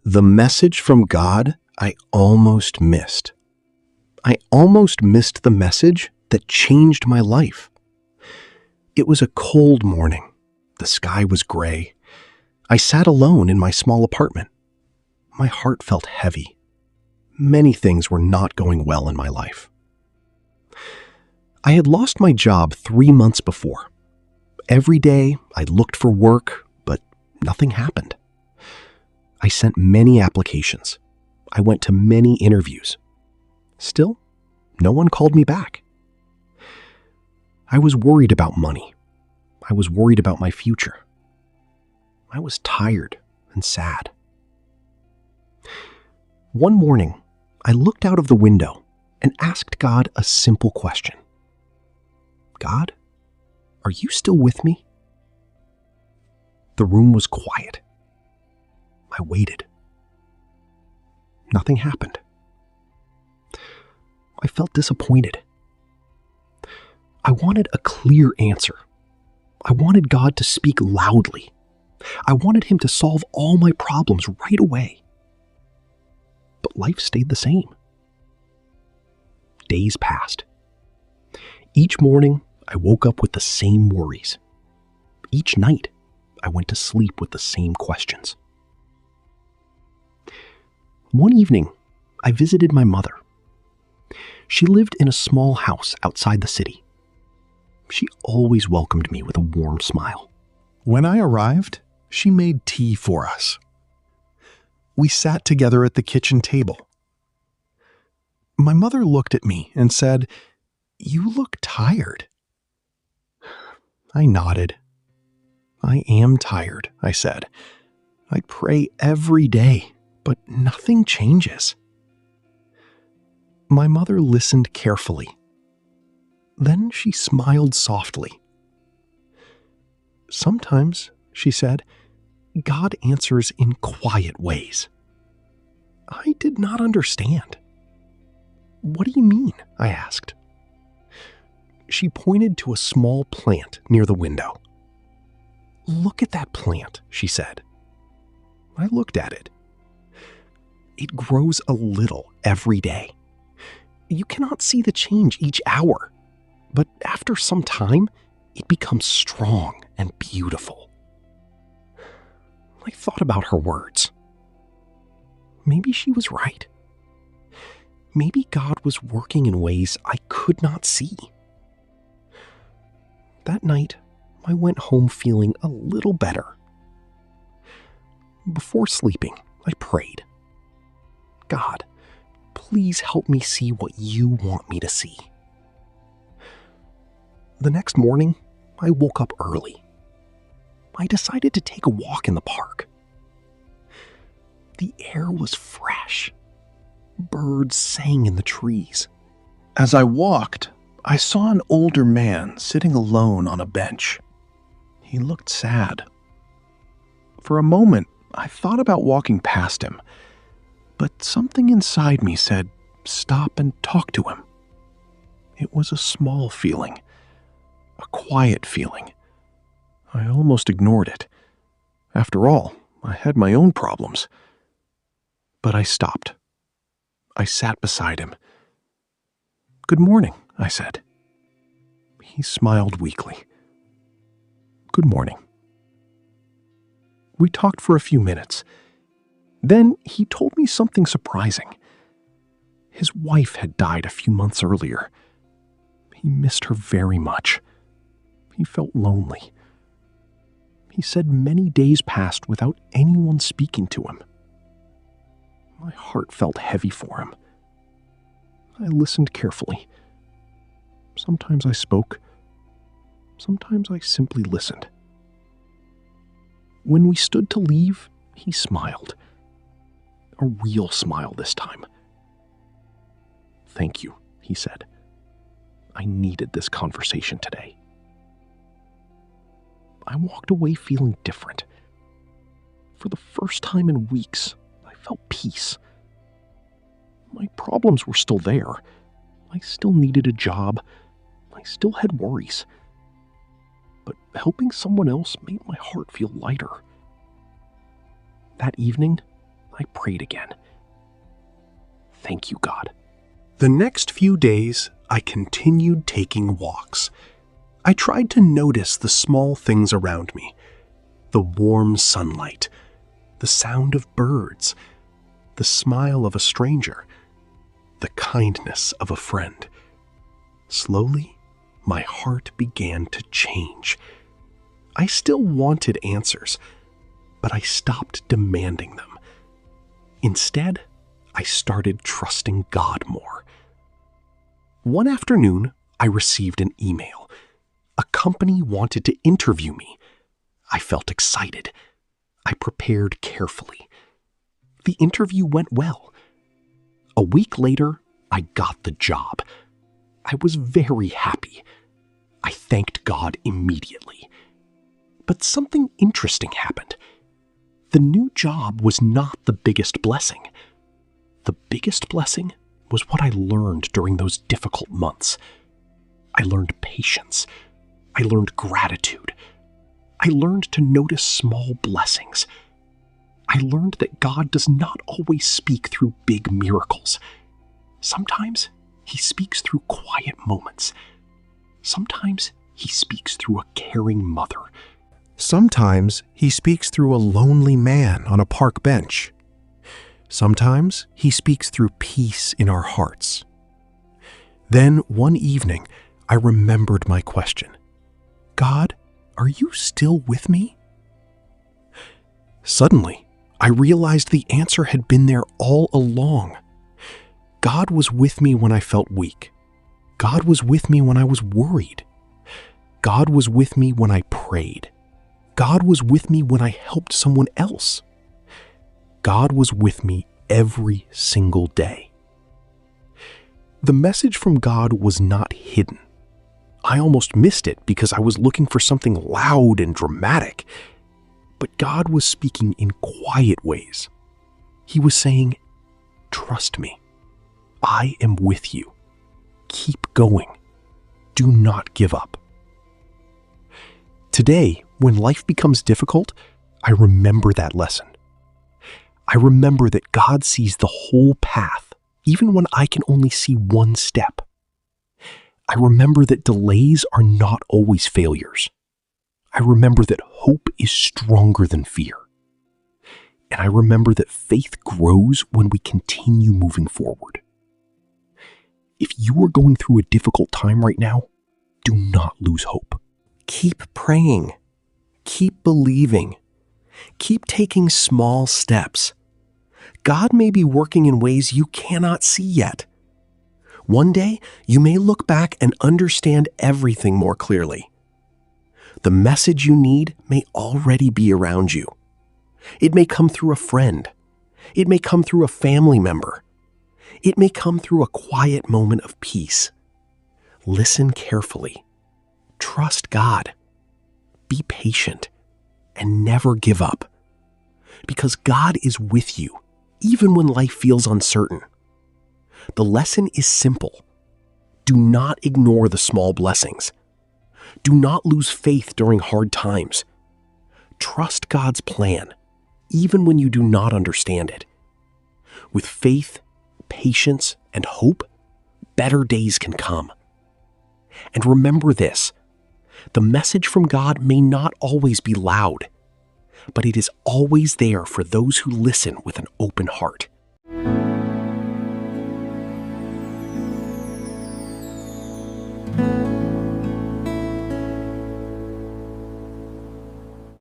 The message from God I almost missed. I almost missed the message that changed my life. It was a cold morning. The sky was gray. I sat alone in my small apartment. My heart felt heavy. Many things were not going well in my life. I had lost my job 3 months before. Every day I looked for work, but nothing happened. I sent many applications. I went to many interviews. Still, no one called me back. I was worried about money. I was worried about my future. I was tired and sad. One morning, I looked out of the window and asked God a simple question. God, are you still with me? The room was quiet. I waited. Nothing happened. I felt disappointed. I wanted a clear answer. I wanted God to speak loudly. I wanted Him to solve all my problems right away. But life stayed the same. Days passed. Each morning, I woke up with the same worries. Each night, I went to sleep with the same questions. One evening, I visited my mother. She lived in a small house outside the city. She always welcomed me with a warm smile. When I arrived, she made tea for us. We sat together at the kitchen table. My mother looked at me and said, "You look tired." I nodded. "I am tired," I said. "I pray every day, but nothing changes." My mother listened carefully. Then she smiled softly. "Sometimes," she said, "God answers in quiet ways." I did not understand. "What do you mean?" I asked. She pointed to a small plant near the window. "Look at that plant," she said. I looked at it. It grows a little every day. You cannot see the change each hour, but after some time, it becomes strong and beautiful. I thought about her words. Maybe she was right. Maybe God was working in ways I could not see. That night, I went home feeling a little better. Before sleeping, I prayed. God, please help me see what you want me to see. The next morning, I woke up early. I decided to take a walk in the park. The air was fresh. Birds sang in the trees. As I walked, I saw an older man sitting alone on a bench. He looked sad. For a moment, I thought about walking past him, but something inside me said, "Stop and talk to him." It was a small feeling, a quiet feeling. I almost ignored it. After all, I had my own problems. But I stopped. I sat beside him. "Good morning," I said. He smiled weakly. "Good morning." We talked for a few minutes. Then he told me something surprising. His wife had died a few months earlier. He missed her very much. He felt lonely. He said many days passed without anyone speaking to him. My heart felt heavy for him. I listened carefully. Sometimes I spoke. Sometimes I simply listened. When we stood to leave, he smiled. A real smile this time. "Thank you," he said. "I needed this conversation today." I walked away feeling different. For the first time in weeks, I felt peace. My problems were still there. I still needed a job. I still had worries. But helping someone else made my heart feel lighter. That evening, I prayed again. Thank you, God. The next few days, I continued taking walks. I tried to notice the small things around me. The warm sunlight, the sound of birds, the smile of a stranger, the kindness of a friend. Slowly, my heart began to change. I still wanted answers, but I stopped demanding them. Instead, I started trusting God more. One afternoon, I received an email. A company wanted to interview me. I felt excited. I prepared carefully. The interview went well. A week later, I got the job. I was very happy. I thanked God immediately. But something interesting happened. The new job was not the biggest blessing. The biggest blessing was what I learned during those difficult months. I learned patience. I learned gratitude. I learned to notice small blessings. I learned that God does not always speak through big miracles. Sometimes He speaks through quiet moments. Sometimes He speaks through a caring mother. Sometimes He speaks through a lonely man on a park bench. Sometimes He speaks through peace in our hearts. Then one evening, I remembered my question. God, are you still with me? Suddenly, I realized the answer had been there all along. God was with me when I felt weak. God was with me when I was worried. God was with me when I prayed. God was with me when I helped someone else. God was with me every single day. The message from God was not hidden. I almost missed it because I was looking for something loud and dramatic. But God was speaking in quiet ways. He was saying, "Trust me. I am with you. Keep going. Do not give up." Today, when life becomes difficult, I remember that lesson. I remember that God sees the whole path, even when I can only see one step. I remember that delays are not always failures. I remember that hope is stronger than fear. And I remember that faith grows when we continue moving forward. If you are going through a difficult time right now, do not lose hope. Keep praying. Keep believing. Keep taking small steps. God may be working in ways you cannot see yet. One day, you may look back and understand everything more clearly. The message you need may already be around you. It may come through a friend. It may come through a family member. It may come through a quiet moment of peace. Listen carefully. Trust God. Be patient and never give up. Because God is with you, even when life feels uncertain. The lesson is simple. Do not ignore the small blessings. Do not lose faith during hard times. Trust God's plan, even when you do not understand it. With faith, patience, and hope, better days can come. And remember this, the message from God may not always be loud, but it is always there for those who listen with an open heart.